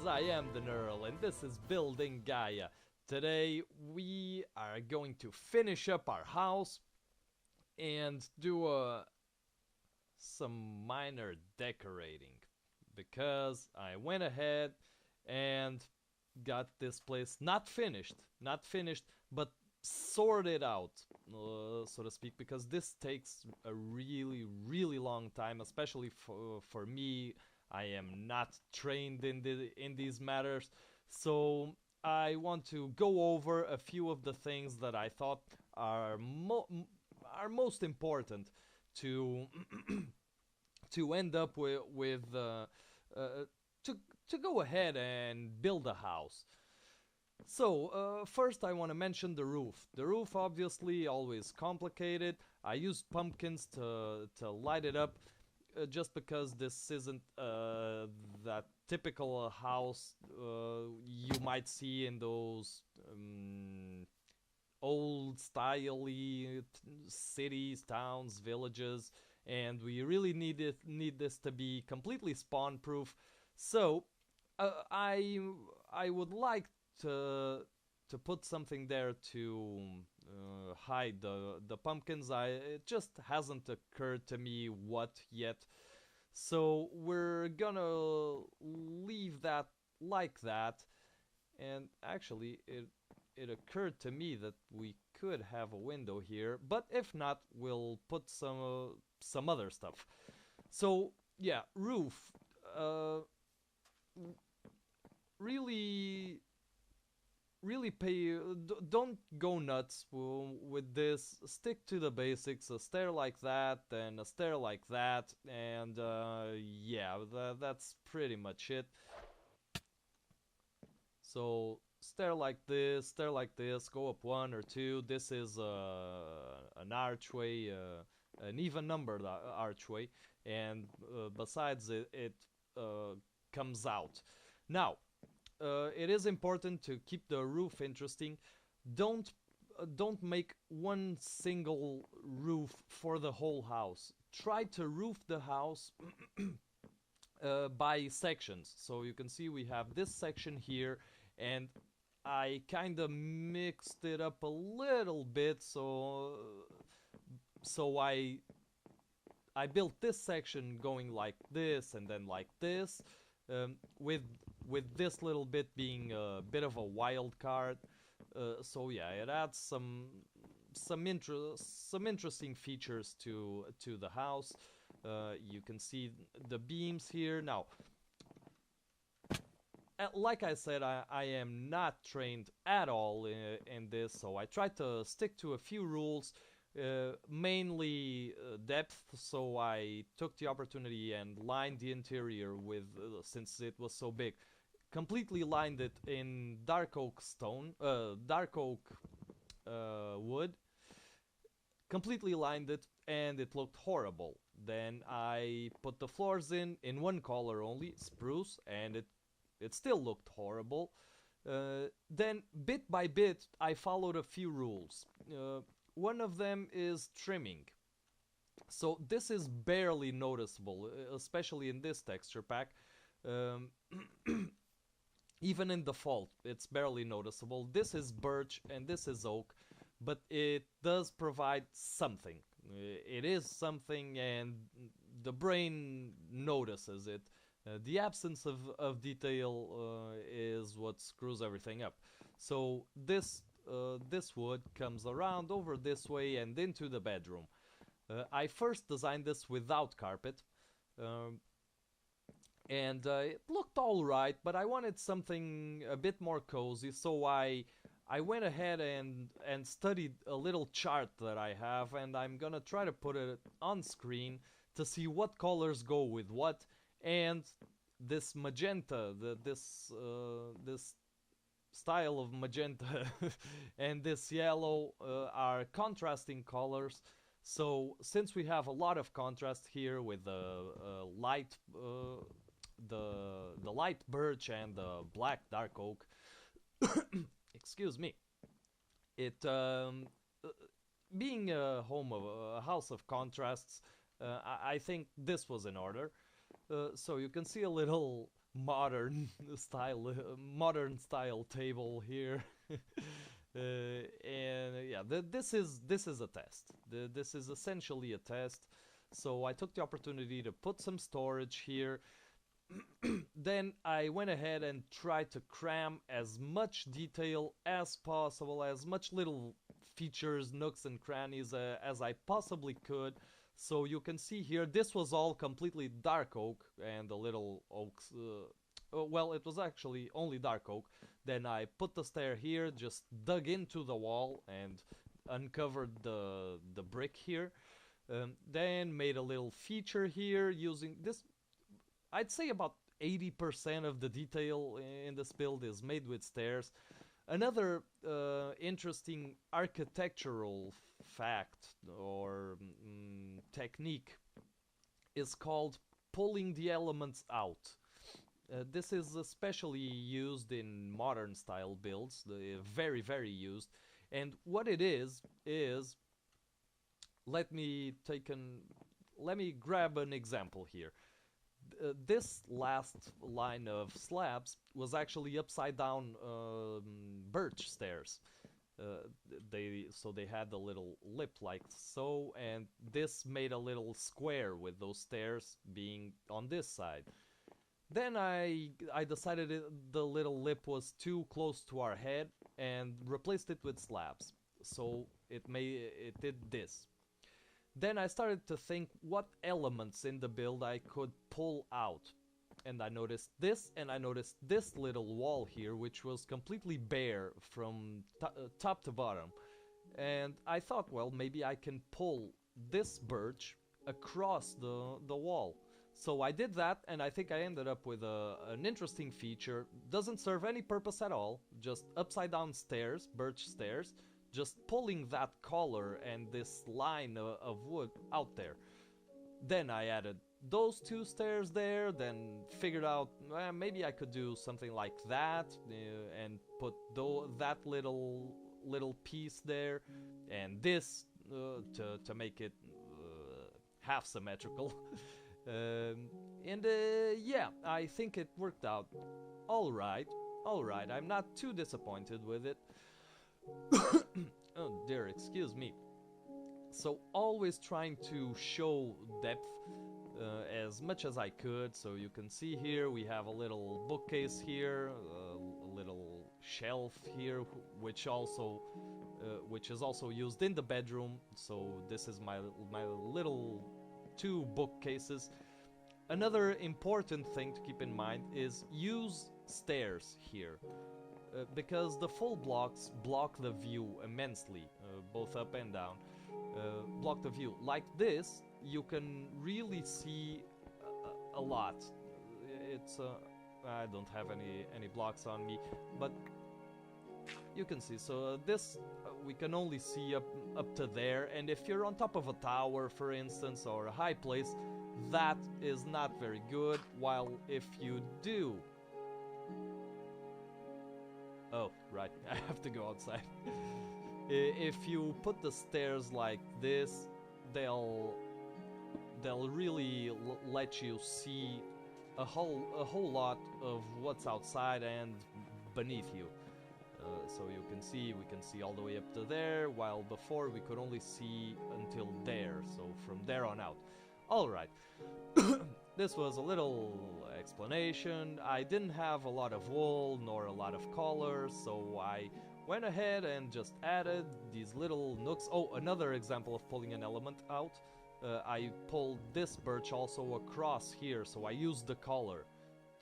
kids, I am the Nerl and this is Building Gaia. Today we are going to finish up our house and do some minor decorating because I went ahead and got this place not finished, but sorted out, so to speak, because this takes a really long time, especially for me. I am not trained in these matters, so I want to go over a few of the things that I thought are are most important to to end up with uh, to to go ahead and build a house. So, first I want to mention the roof. The roof, obviously, always complicated. I used pumpkins to light it up, just because this isn't that typical house you might see in those old styley cities, towns, villages, and we really need this to be completely spawn proof. So, I would like to to put something there to hide the pumpkins. It just hasn't occurred to me what yet. So we're gonna leave that like that. And actually, it occurred to me that we could have a window here, but if not, we'll put some other stuff. So yeah, roof. Uh, really really pay don't go nuts with this. Stick to the basics: a stair like that and a stair like that, and yeah, that's pretty much it. So stair like this, go up one or two. This is an archway, an even numbered archway, and besides it comes out. Now, it is important to keep the roof interesting. Don't make one single roof for the whole house. Try to roof the house by sections. So you can see we have this section here, and I kind of mixed it up a little bit. So I built this section going like this and then like this, with this little bit being a bit of a wild card. So yeah, it adds some interesting features to the house. You can see the beams here. Now, like I said, I am not trained at all in this, so I tried to stick to a few rules, mainly depth. So I took the opportunity and lined the interior with, since it was so big, completely lined it in dark oak wood, completely lined it, and it looked horrible. Then I put the floors in one color only, spruce, and it still looked horrible. Then, bit by bit, I followed a few rules. One of them is trimming. So this is barely noticeable, especially in this texture pack. Um, Even in default, it's barely noticeable. This is birch and this is oak, but it does provide something. It is something, and the brain notices it. The absence of detail is what screws everything up. So this wood comes around over this way and into the bedroom. I first designed this without carpet, um, and it looked all right, but I wanted something a bit more cozy, so I went ahead and studied a little chart that I have, and I'm gonna try to put it on screen to see what colors go with what. And this magenta, this style of magenta and this yellow are contrasting colors. So since we have a lot of contrast here with the light birch and the black dark oak, excuse me, it being a home of a house of contrasts, I think this was in order. So you can see a little modern modern style table here. And yeah, this is a test. This is essentially a test. So I took the opportunity to put some storage here. Then I went ahead and tried to cram as much detail as possible, as much little features, nooks, and crannies as I possibly could. So you can see here, this was all completely dark oak, and the little oaks. Well, it was actually only dark oak. Then I put the stair here, just dug into the wall, and uncovered the brick here. Then made a little feature here using this. I'd say about 80% of the detail in this build is made with stairs. Another interesting architectural fact or technique is called pulling the elements out. This is especially used in modern style builds, very, very used. And what it is let me take an let me grab an example here. This last line of slabs was actually upside down birch stairs. They had a little lip like so, and this made a little square with those stairs being on this side. Then I decided the little lip was too close to our head and replaced it with slabs. So it did this. Then I started to think what elements in the build I could pull out. And I noticed this, and I noticed this little wall here, which was completely bare from top to bottom. And I thought, well, maybe I can pull this birch across the wall. So I did that, and I think I ended up with an interesting feature. Doesn't serve any purpose at all, just upside down stairs, birch stairs, just pulling that collar and this line of wood out there. Then I added those two stairs there, then figured out maybe I could do something like that and put that little piece there, and this to make it half symmetrical. And yeah, I think it worked out all right. All right, I'm not too disappointed with it. Oh dear, excuse me. So always trying to show depth as much as I could. So you can see here we have a little bookcase here, a little shelf here, which is also used in the bedroom. So this is my little two bookcases. Another important thing to keep in mind is use stairs here. Because the full blocks block the view immensely, both up and down. Block the view. Like this, you can really see a lot. It's I don't have any blocks on me, but you can see. So this we can only see up to there, and if you're on top of a tower, for instance, or a high place, that is not very good. While if you do, oh right, I have to go outside. If you put the stairs like this, they'll really let you see a whole lot of what's outside and beneath you. So you can see, we can see all the way up to there, while before we could only see until there, so from there on out. Alright, this was a little explanation. I didn't have a lot of wool nor a lot of colors, so I went ahead and just added these little nooks. Oh, another example of pulling an element out. I pulled this birch also across here, so I used the collar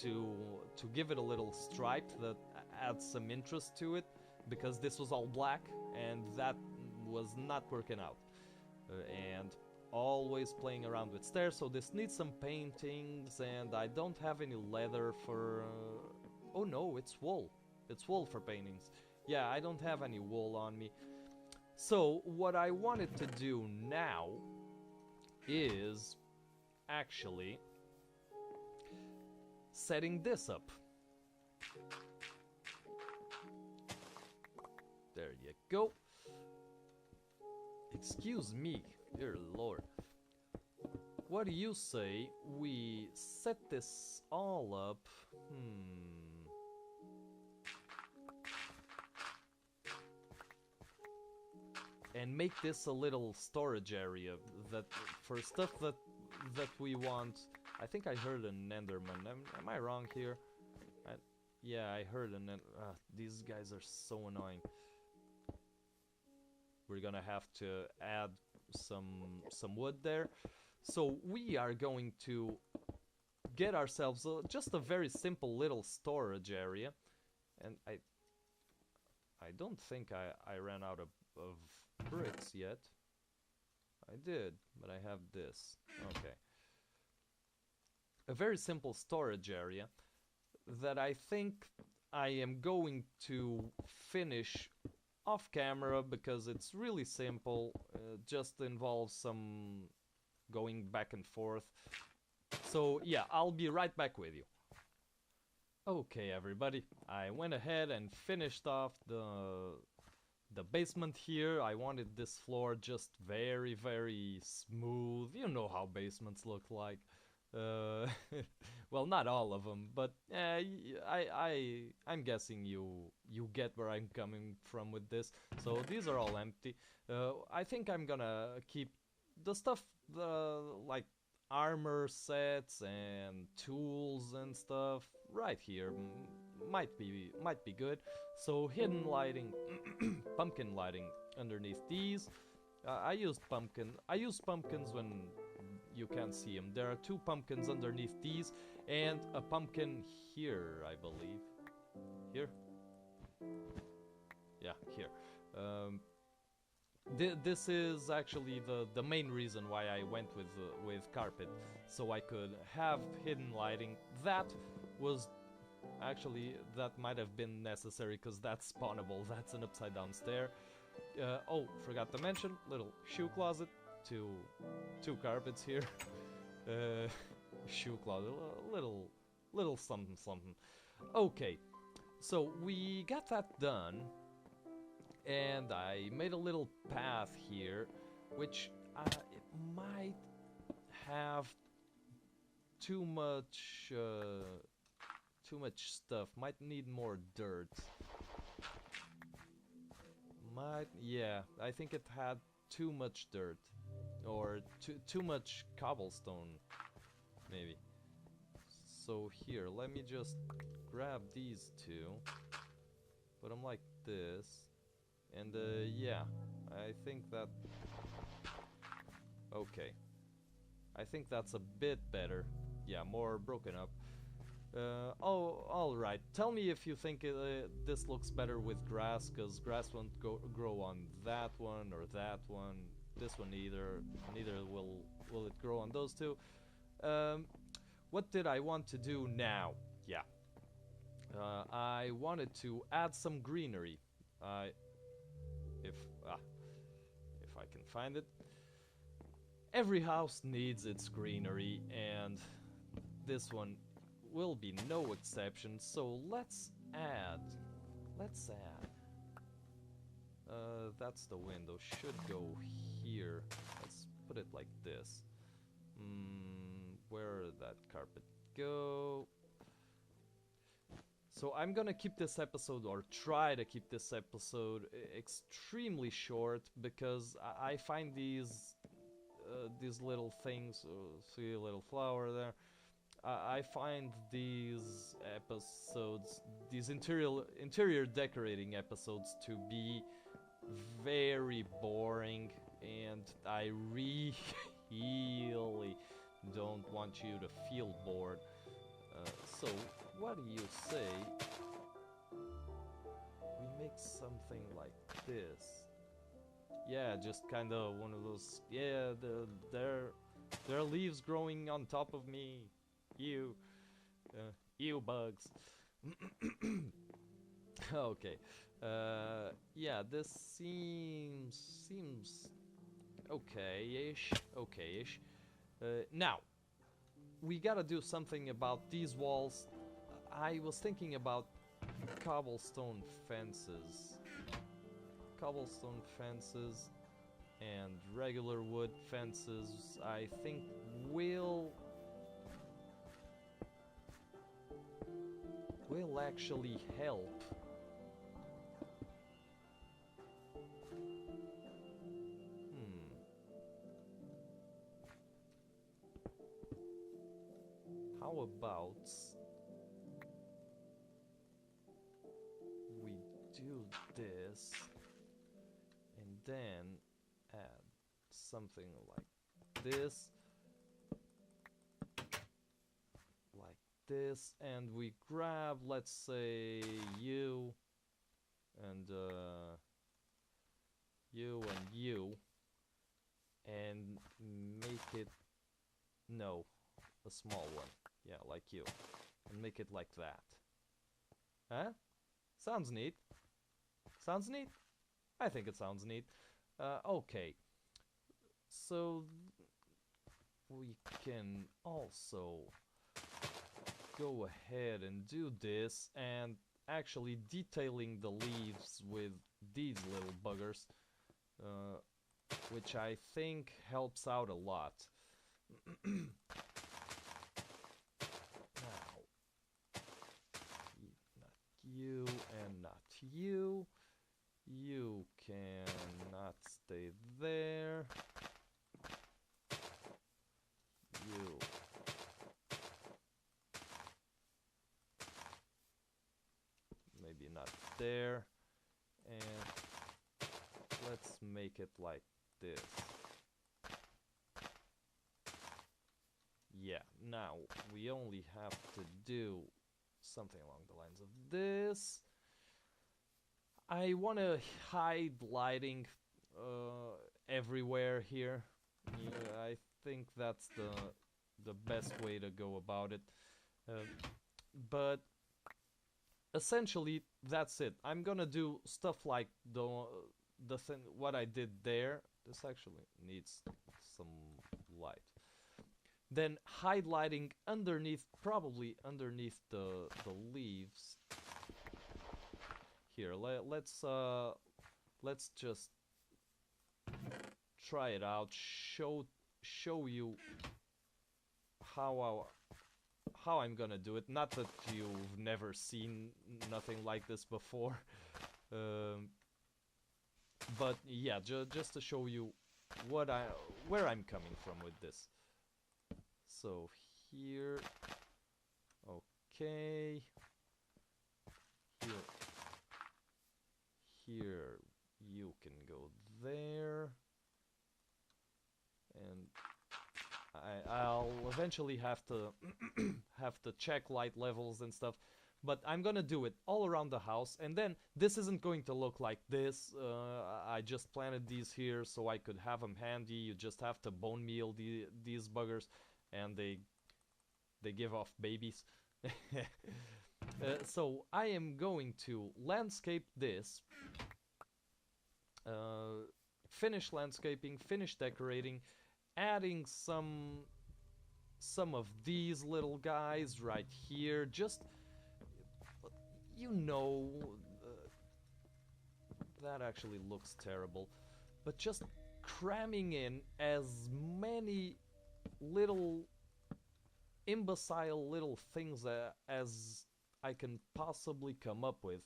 to give it a little stripe that adds some interest to it, because this was all black and that was not working out. And always playing around with stairs, so this needs some paintings, and I don't have any leather for... oh no, it's wool. It's wool for paintings. Yeah, I don't have any wool on me. So what I wanted to do now is actually setting this up. There you go. Excuse me, dear lord. What do you say we set this all up Hmm. And make this a little storage area that for stuff that we want. I think I heard an Enderman. Am I wrong here? Yeah, I heard an. These guys are so annoying. We're gonna have to add some wood there. So we are going to get ourselves just a very simple little storage area, and I don't think I ran out of bricks yet. I did, but I have this. Okay. A very simple storage area that I think I am going to finish off camera because it's really simple. Just involves some going back and forth. So yeah, I'll be right back with you. Okay, everybody, I went ahead and finished off the basement here. I wanted this floor just very, very smooth. You know how basements look like. Uh, well, not all of them, but I'm guessing you get where I'm coming from with this. So these are all empty. I think I'm gonna keep the stuff like armor sets and tools and stuff right here. Might be good. So hidden lighting, pumpkin lighting underneath these. I used pumpkins when you can't see them. There are 2 pumpkins underneath these, and a pumpkin here, I believe. Here? Yeah, here. This is actually the main reason why I went with carpet, so I could have hidden lighting. That was actually, that might have been necessary because that's spawnable. That's an upside down stair. Oh, forgot to mention, little shoe closet. Two carpets here. Shoe closet, little something something. Okay, so we got that done, and I made a little path here, which it might have too much stuff. Might need more dirt. Yeah, I think it had too much dirt. Or too much cobblestone, maybe. So here, let me just grab these 2, put them like this, and yeah, I think that. Okay, I think that's a bit better. Yeah, more broken up. Oh, all right. Tell me if you think this looks better with grass, because grass won't grow on that one or that one. This one neither will it grow on those 2. What did I want to do now? Yeah, I wanted to add some greenery. If I can find it. Every house needs its greenery, and this one will be no exception. So let's add. That's the window. Should go here. Let's put it like this. Where did that carpet go? So I'm gonna keep this episode, or try to keep this episode, extremely short, because I find these little things. See a little flower there. I find these episodes, these interior decorating episodes, to be very boring, and I really don't want you to feel bored. So what do you say we make something like this? Yeah, just kind of one of those. Yeah, there are leaves growing on top of me. You bugs. Okay. Yeah, this seems okay-ish. Now, we gotta do something about these walls. I was thinking about cobblestone fences. Cobblestone fences and regular wood fences, I think, will will actually help. How about we do this and then add something like this, and we grab, let's say, you and you, and make it, no, a small one, yeah, like you, and make it like that. Huh? Sounds neat. Sounds neat? I think it sounds neat. Okay. So we can also go ahead and do this, and actually detailing the leaves with these little buggers, which I think helps out a lot. Now, not you and not you. You cannot stay there. You. Maybe not there. And let's make it like this. Yeah, now we only have to do something along the lines of this. I want to hide lighting everywhere here. Yeah, I think that's the best way to go about it. But essentially, that's it. I'm gonna do stuff like the thing what I did there. This actually needs some light. Then highlighting underneath, probably underneath the leaves. Here, let's just try it out. Show you how I'm gonna do it. Not that you've never seen nothing like this before, but yeah, just to show you where I'm coming from with this. So here, okay, here you can go there, and I'll eventually have to have to check light levels and stuff, but I'm gonna do it all around the house, and then this isn't going to look like this. I just planted these here so I could have them handy. You just have to bone meal these buggers, and they give off babies. So I am going to landscape this, finish landscaping, finish decorating, adding some of these little guys right here, just, you know, that actually looks terrible, but just cramming in as many little imbecile little things as I can possibly come up with.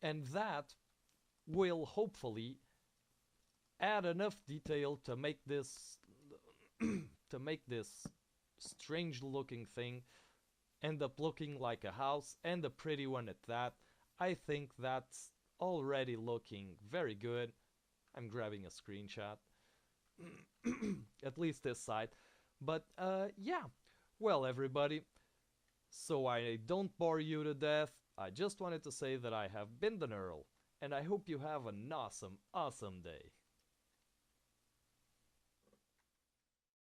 And that will hopefully add enough detail to make this to make this strange looking thing end up looking like a house, and a pretty one at that. I think that's already looking very good. I'm grabbing a screenshot. At least this side. But yeah, well, everybody, so I don't bore you to death, I just wanted to say that I have been the Knurl, and I hope you have an awesome, awesome day.